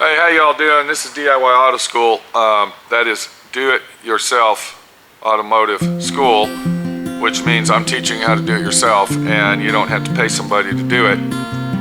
Hey, how y'all doing? This is D.I.Y. Auto School. That is do-it-yourself automotive school, which means I'm teaching you how to do it yourself, and you don't have to pay somebody to do it.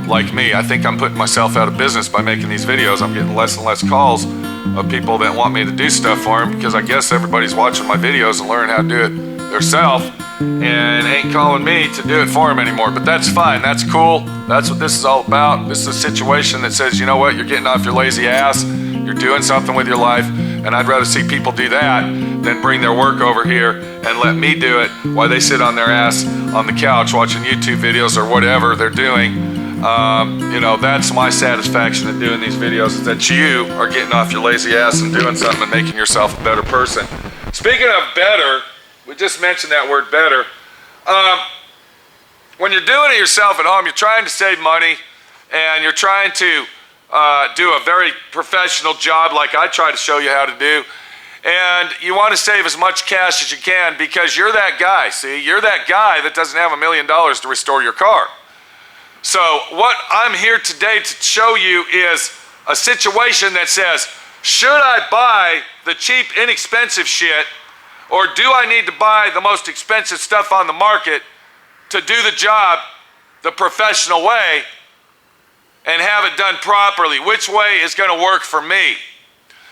Like me, I think I'm putting myself out of business by making these videos. I'm getting less and less calls of people that want me to do stuff for them because I guess everybody's watching my videos and learning how to do it themselves and ain't calling me to do it for them anymore. But that's fine, that's cool. That's what this is all about. This is a situation that says, you know what, you're getting off your lazy ass, you're doing something with your life, and I'd rather see people do that than bring their work over here and let me do it while they sit on their ass on the couch watching YouTube videos or whatever they're doing. You know, that's my satisfaction in doing these videos, is that you are getting off your lazy ass and doing something and making yourself a better person. Speaking of better, we just mentioned that word better. When you're doing it yourself at home, you're trying to save money and you're trying to do a very professional job like I try to show you how to do. And you want to save as much cash as you can because you're that guy, see? You're that guy that doesn't have $1 million to restore your car. So what I'm here today to show you is a situation that says, should I buy the cheap, inexpensive shit, or do I need to buy the most expensive stuff on the market to do the job the professional way and have it done properly? Which way is going to work for me?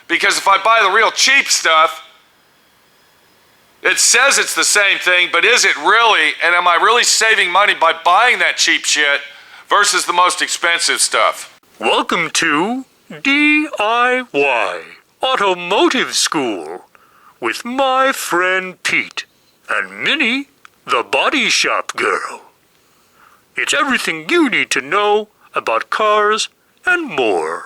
Because if I buy the real cheap stuff, it says it's the same thing, but is it really? And am I really saving money by buying that cheap shit versus the most expensive stuff? Welcome to D.I.Y. Automotive School with my friend Pete and Minnie, the body shop girl. It's everything you need to know about cars and more.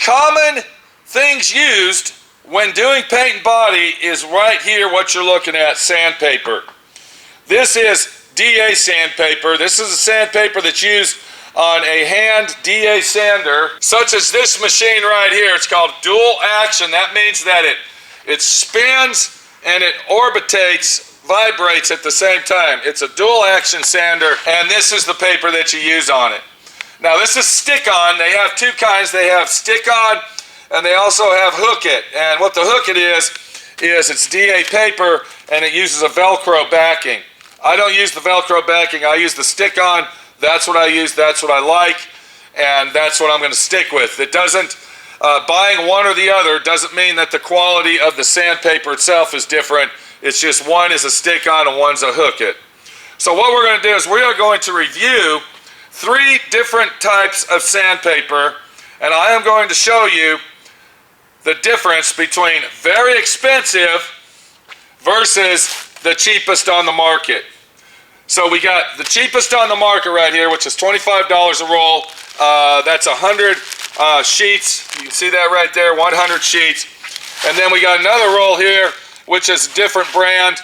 Common things used when doing paint and body is right here, what you're looking at, sandpaper. This is DA sandpaper. This is a sandpaper that's used on a hand DA sander, such as this machine right here. It's called dual action. That means that it spins and it vibrates at the same time. It's a dual action sander, and this is the paper that you use on it. Now this is stick-on. They have two kinds. They have stick-on and they also have hook-it. And what the hook-it is it's DA paper and it uses a Velcro backing. I don't use the Velcro backing. I use the stick-on. That's what I use. That's what I like. And that's what I'm going to stick with. It doesn't, buying one or the other doesn't mean that the quality of the sandpaper itself is different. It's just one is a stick-on and one's a hook-it. So what we're going to do is we are going to review 3 different types of sandpaper, and I am going to show you the difference between very expensive versus the cheapest on the market. So we got the cheapest on the market right here, which is $25 a roll. That's 100 sheets. You can see that right there, 100 sheets. And then we got another roll here, which is a different brand,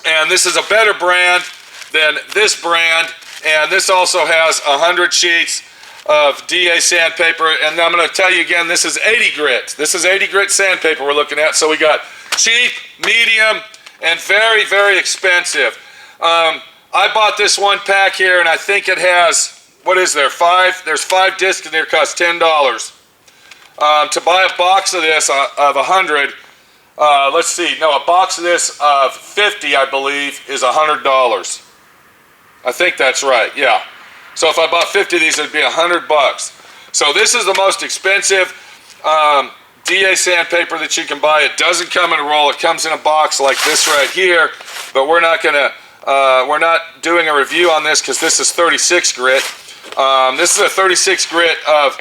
and this is a better brand than this brand. And this also has 100 sheets of DA sandpaper. And I'm going to tell you again, this is 80 grit. This is 80 grit sandpaper we're looking at. So we got cheap, medium, and very, very expensive. I bought this one pack here, and I think it has, what is there, 5? There's 5 discs in there, cost $10. To buy a box of this of 100, let's see, no, a box of this of 50, I believe, is $100. I think that's right, yeah. So if I bought 50 of these, it would be $100. So this is the most expensive DA sandpaper that you can buy. It doesn't come in a roll. It comes in a box like this right here. But we're not doing a review on this because this is 36 grit. This is a 36 grit of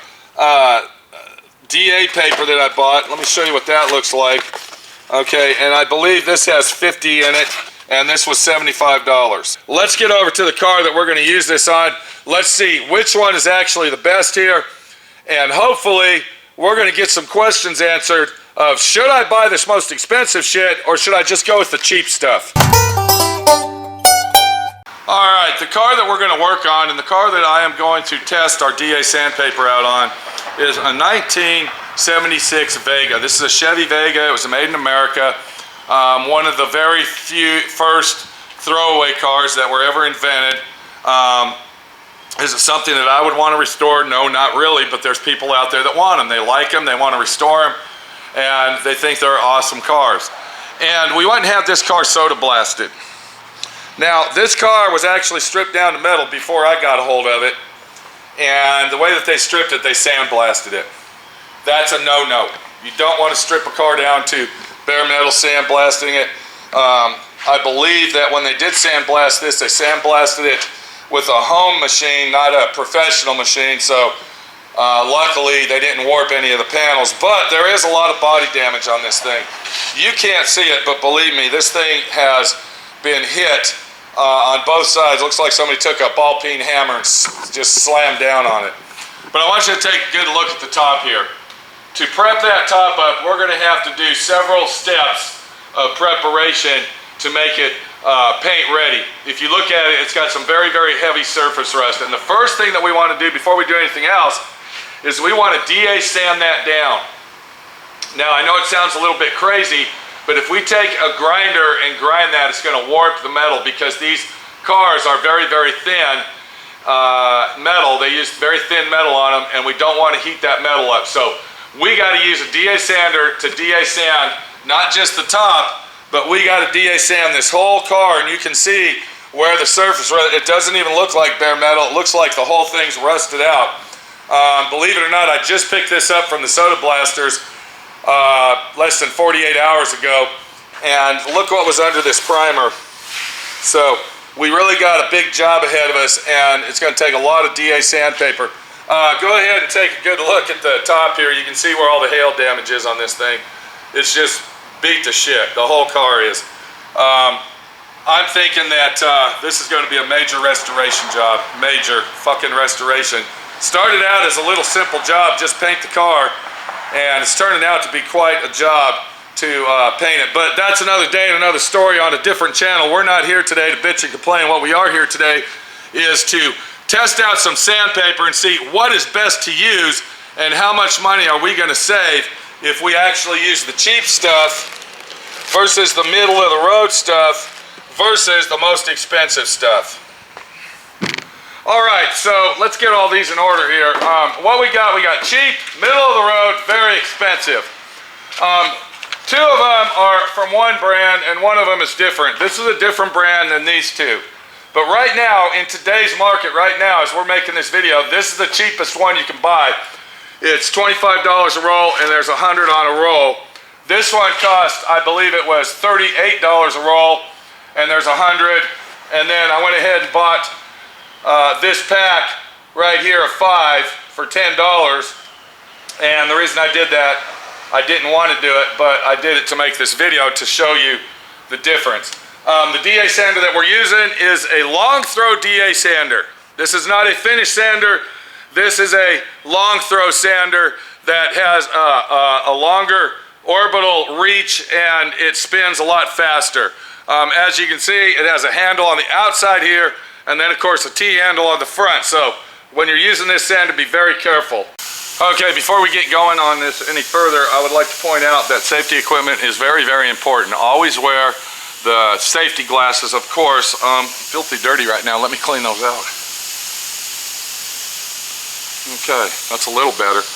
DA paper that I bought. Let me show you what that looks like. Okay, and I believe this has 50 in it, and this was $75. Let's get over to the car that we're going to use this on. Let's see which one is actually the best here, and hopefully we're going to get some questions answered of should I buy this most expensive shit or should I just go with the cheap stuff? Alright, the car that we're going to work on and the car that I am going to test our D.I.Y Sandpaper out on is a 1976 Vega. This is a Chevy Vega. It was made in America. One of the very few first throwaway cars that were ever invented. Is it something that I would want to restore? No, not really, but there's people out there that want them. They like them, they want to restore them, and they think they're awesome cars. And we went and had this car soda blasted. Now, this car was actually stripped down to metal before I got a hold of it, and the way that they stripped it, they sandblasted it. That's a no-no. You don't want to strip a car down to bare metal sandblasting it. I believe that when they did sandblast this, they sandblasted it with a home machine, not a professional machine, so luckily they didn't warp any of the panels, but there is a lot of body damage on this thing. You can't see it, but believe me, this thing has been hit on both sides. Looks like somebody took a ball-peen hammer and just slammed down on it. But I want you to take a good look at the top here. To prep that top up, we're going to have to do several steps of preparation to make it paint ready. If you look at it, it's got some very, very heavy surface rust. And the first thing that we want to do before we do anything else is we want to D.I.Y sand that down. Now, I know it sounds a little bit crazy, but if we take a grinder and grind that, it's going to warp the metal because these cars are very, very thin metal. They use very thin metal on them, and we don't want to heat that metal up. So we got to use a D.I.Y sander to D.I.Y sand, not just the top, but we got to D.I.Y sand this whole car, and you can see where the surface, it doesn't even look like bare metal. It looks like the whole thing's rusted out. Believe it or not, I just picked this up from the soda blasters less than 48 hours ago, and look what was under this primer. So we really got a big job ahead of us, and it's going to take a lot of D.I.Y sandpaper. Go ahead and take a good look at the top here. You can see where all the hail damage is on this thing. It's just beat to shit. The whole car is. I'm thinking that this is going to be a major restoration job. Major fucking restoration. Started out as a little simple job, just paint the car, and it's turning out to be quite a job to paint it. But that's another day and another story on a different channel. We're not here today to bitch and complain. What we are here today is to test out some sandpaper and see what is best to use and how much money are we going to save if we actually use the cheap stuff versus the middle of the road stuff versus the most expensive stuff. Alright, so let's get all these in order here. What we got cheap, middle of the road, very expensive. Two of them are from one brand and one of them is different. This is a different brand than these two. But right now, in today's market, right now, as we're making this video, this is the cheapest one you can buy. It's $25 a roll and there's 100 on a roll. This one cost, I believe it was $38 a roll and there's 100. And then I went ahead and bought this pack right here of 5 for $10. And the reason I did that, I didn't want to do it, but I did it to make this video to show you the difference. The D.I.Y sander that we're using is a long throw D.I.Y sander. This is not a finish sander. This is a long throw sander that has a longer orbital reach and it spins a lot faster. As you can see, it has a handle on the outside here and then of course a T-handle on the front. So when you're using this sander, be very careful. Okay, before we get going on this any further, I would like to point out that safety equipment is very, very important. Always wear the safety glasses, of course. Filthy dirty right now. Let me clean those out. Okay, that's a little better.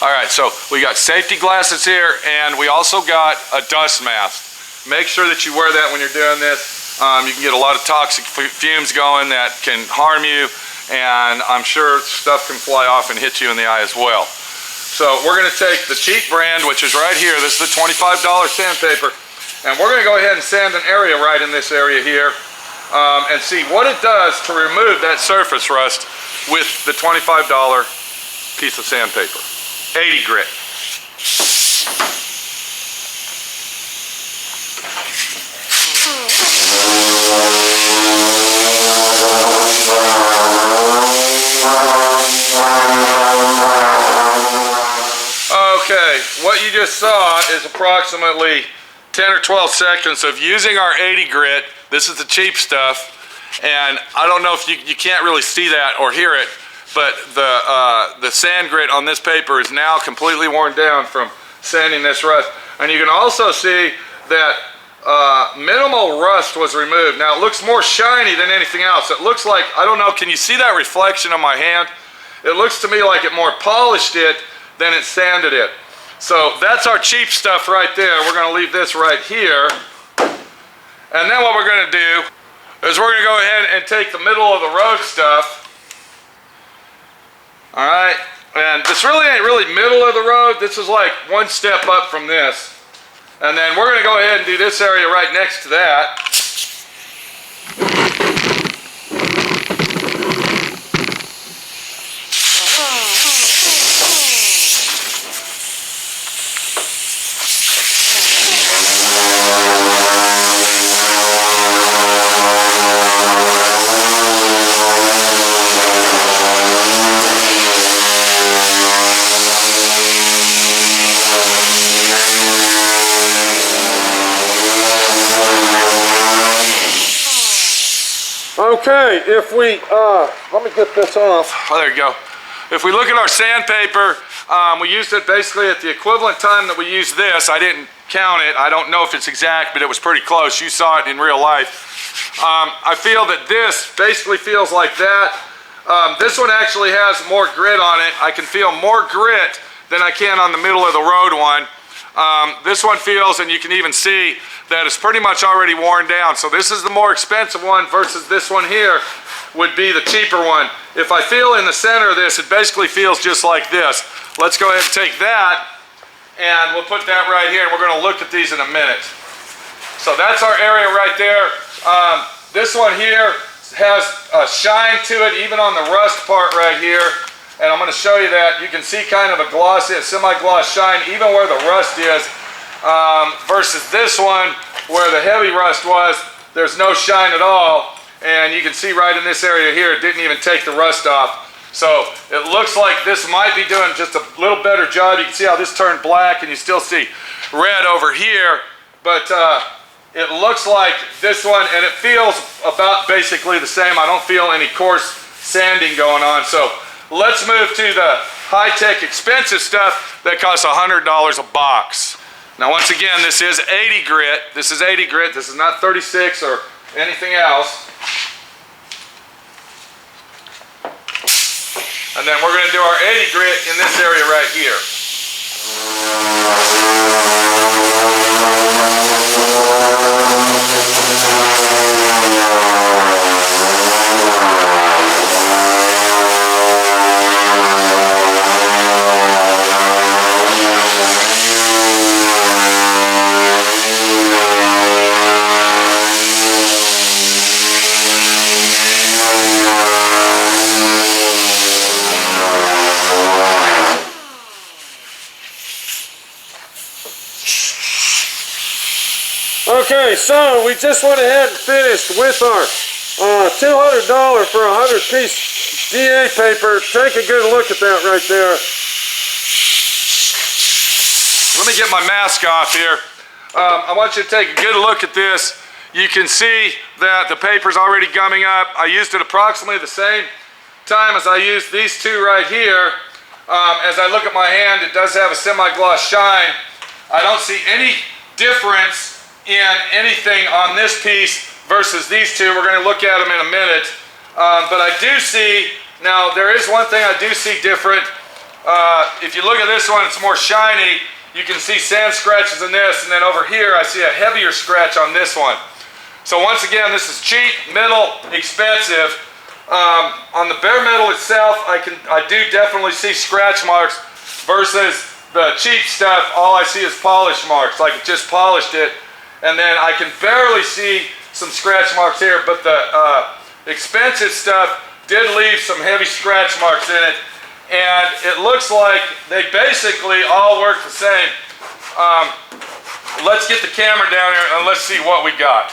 All right, so we got safety glasses here, and we also got a dust mask. Make sure that you wear that when you're doing this. You can get a lot of toxic fumes going that can harm you, and I'm sure stuff can fly off and hit you in the eye as well. So we're going to take the cheap brand, which is right here. This is the $25 sandpaper. And we're going to go ahead and sand an area right in this area here and see what it does to remove that surface rust with the $25 piece of sandpaper. 80 grit. Okay, what you just saw is approximately 10 or 12 seconds of using our 80 grit. This is the cheap stuff, and I don't know if you can't really see that or hear it, but the sand grit on this paper is now completely worn down from sanding this rust. And you can also see that minimal rust was removed. Now it looks more shiny than anything else. It looks like, I don't know, can you see that reflection on my hand? It looks to me like it more polished it than it sanded it. So that's our cheap stuff right there. We're going to leave this right here. And then what we're going to do is we're going to go ahead and take the middle of the road stuff. All right, and this really ain't really middle of the road. This is like one step up from this. And then we're going to go ahead and do this area right next to that. Okay, if we, let me get this off. Oh, there you go. If we look at our sandpaper, we used it basically at the equivalent time that we used this. I didn't count it. I don't know if it's exact, but it was pretty close. You saw it in real life. I feel that this basically feels like that. This one actually has more grit on it. I can feel more grit than I can on the middle of the road one. This one feels, and you can even see that it's pretty much already worn down. So this is the more expensive one versus this one here would be the cheaper one. If I feel in the center of this, it basically feels just like this. Let's go ahead and take that, and we'll put that right here, and we're going to look at these in a minute. So that's our area right there. This one here has a shine to it, even on the rust part right here. And I'm going to show you that. You can see kind of a glossy, a semi-gloss shine, even where the rust is. Versus this one where the heavy rust was, there's no shine at all, and you can see right in this area here it didn't even take the rust off. So it looks like this might be doing just a little better job. You can see how this turned black, and you still see red over here, but it looks like this one, and it feels about basically the same. I don't feel any coarse sanding going on. So let's move to the high-tech expensive stuff that costs $100 a box. Now once again, this is 80 grit. This is 80 grit. This is not 36 or anything else. And then we're going to do our 80 grit in this area right here. Okay, so we just went ahead and finished with our $200 for 100-piece D.I.Y paper. Take a good look at that right there. Let me get my mask off here. I want you to take a good look at this. You can see that the paper's already gumming up. I used it approximately the same time as I used these two right here. As I look at my hand, it does have a semi-gloss shine. I don't see any difference in anything on this piece versus these two. We're going to look at them in a minute. But I do see, now there is one thing I do see different. If you look at this one, it's more shiny. You can see sand scratches in this, and then over here I see a heavier scratch on this one. So once again, this is cheap, middle, expensive. On the bare metal itself, I do definitely see scratch marks versus the cheap stuff. All I see is polish marks, like it just polished it. And then I can barely see some scratch marks here, but the expensive stuff did leave some heavy scratch marks in it. And it looks like they basically all work the same. let's get the camera down here and let's see what we got.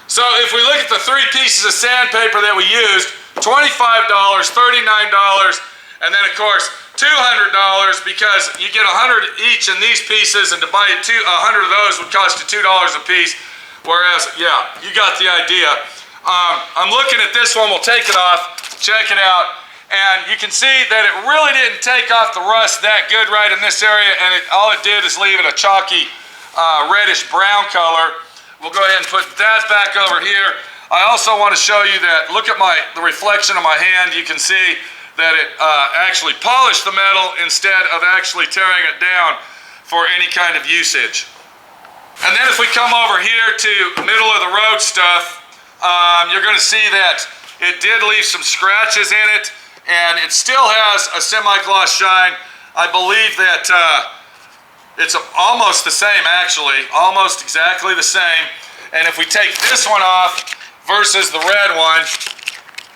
So if we look at the 3 pieces of sandpaper that we used, $25, $39, and then of course $200 because you get 100 each in these pieces, and to buy 100 of those would cost you $2 a piece. Whereas, yeah, you got the idea. I'm looking at this one. We'll take it off, check it out, and you can see that it really didn't take off the rust that good right in this area, and all it did is leave it a chalky reddish brown color. We'll go ahead and put that back over here. I also want to show you that, look at the reflection of my hand. You can see that it actually polished the metal instead of actually tearing it down for any kind of usage. And then if we come over here to middle of the road stuff, you're going to see that it did leave some scratches in it, and it still has a semi-gloss shine. I believe that it's almost the same, actually, almost exactly the same. And if we take this one off versus the red one,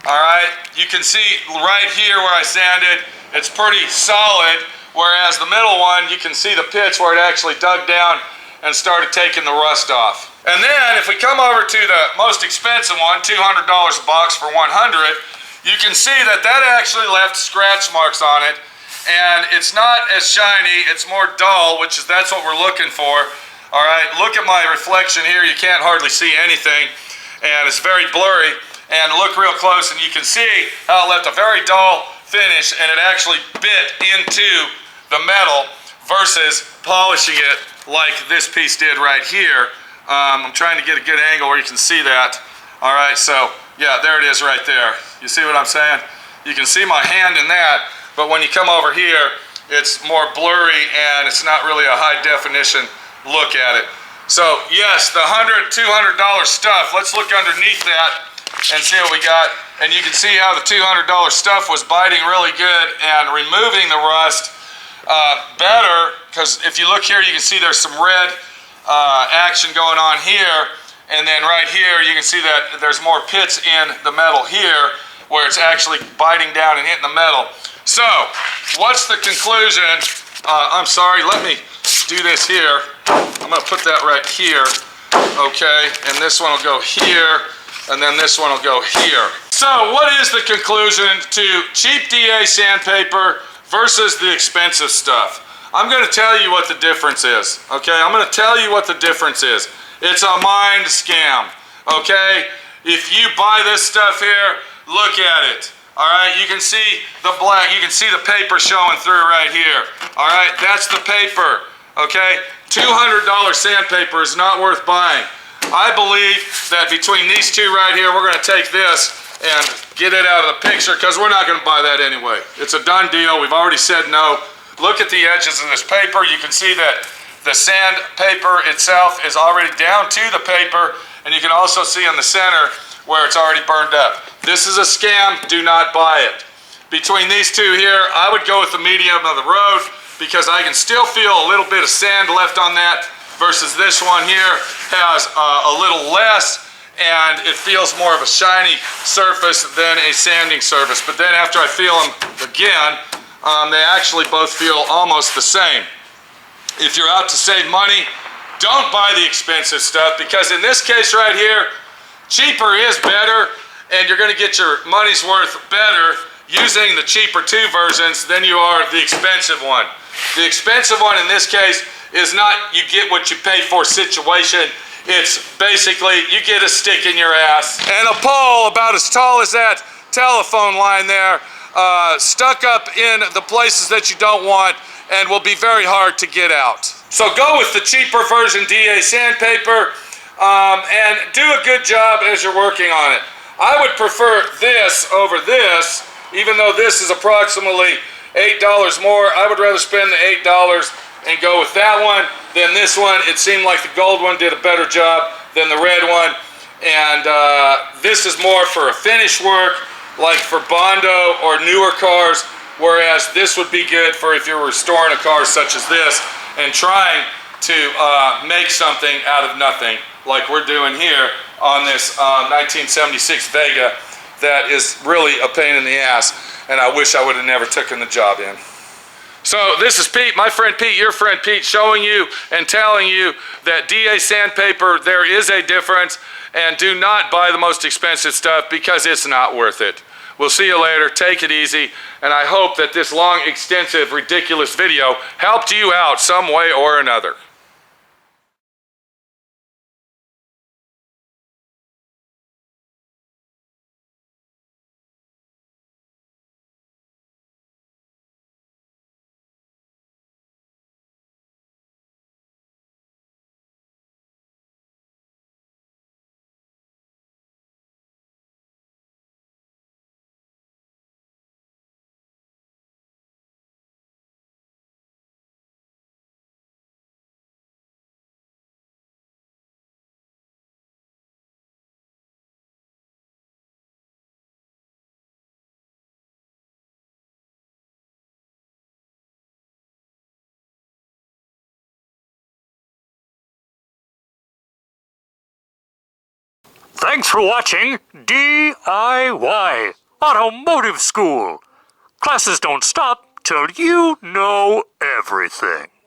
all right, you can see right here where I sanded, it's pretty solid, whereas the middle one, you can see the pits where it actually dug down and started taking the rust off. And then if we come over to the most expensive one, $200 a box for 100, you can see that that actually left scratch marks on it. And it's not as shiny, it's more dull, that's what we're looking for. All right, look at my reflection here. You can't hardly see anything, and it's very blurry. And look real close, and you can see how it left a very dull finish, and it actually bit into the metal versus polishing it like this piece did right here. I'm trying to get a good angle where you can see that. All right, so yeah, there it is right there. You see what I'm saying? You can see my hand in that. But when you come over here, it's more blurry and it's not really a high definition look at it. So yes, the $100, $200 stuff, let's look underneath that and see what we got. And you can see how the $200 stuff was biting really good and removing the rust better, because if you look here, you can see there's some red action going on here. And then right here, you can see that there's more pits in the metal here where it's actually biting down and hitting the metal. So, what's the conclusion? I'm sorry, let me do this here. I'm going to put that right here, okay? And this one will go here, and then this one will go here. So, what is the conclusion to cheap D.I.Y sandpaper versus the expensive stuff? I'm going to tell you what the difference is, okay? I'm going to tell you what the difference is. It's a mind scam, okay? If you buy this stuff here, look at it. All right, you can see the black, you can see the paper showing through right here. All right, that's the paper, okay? $200 sandpaper is not worth buying. I believe that between these two right here, we're gonna take this and get it out of the picture, because we're not gonna buy that anyway. It's a done deal, we've already said no. Look at the edges of this paper. You can see that the sandpaper itself is already down to the paper, and you can also see in the center where it's already burned up. This is a scam, do not buy it. Between these two here, I would go with the medium of the road, because I can still feel a little bit of sand left on that, versus this one here has a little less, and it feels more of a shiny surface than a sanding surface. But then after I feel them again, they actually both feel almost the same. If you're out to save money, don't buy the expensive stuff, because in this case right here, cheaper is better, and you're going to get your money's worth better using the cheaper 2 versions than you are the expensive one. The expensive one in this case is not you get what you pay for situation. It's basically you get a stick in your ass and a pole about as tall as that telephone line there, stuck up in the places that you don't want, and will be very hard to get out. So go with the cheaper version D.I.Y sandpaper, and do a good job as you're working on it. I would prefer this over this, even though this is approximately $8 more. I would rather spend the $8 and go with that one than this one. It seemed like the gold one did a better job than the red one. And this is more for a finish work, like for Bondo or newer cars, whereas this would be good for if you're restoring a car such as this and trying to make something out of nothing, like we're doing here on this 1976 Vega that is really a pain in the ass, and I wish I would have never taken the job in. So this is Pete, my friend Pete, your friend Pete, showing you and telling you that DA sandpaper, there is a difference, and do not buy the most expensive stuff because it's not worth it. We'll see you later. Take it easy. And I hope that this long, extensive, ridiculous video helped you out some way or another. Thanks for watching D.I.Y. Automotive School. Classes don't stop till you know everything.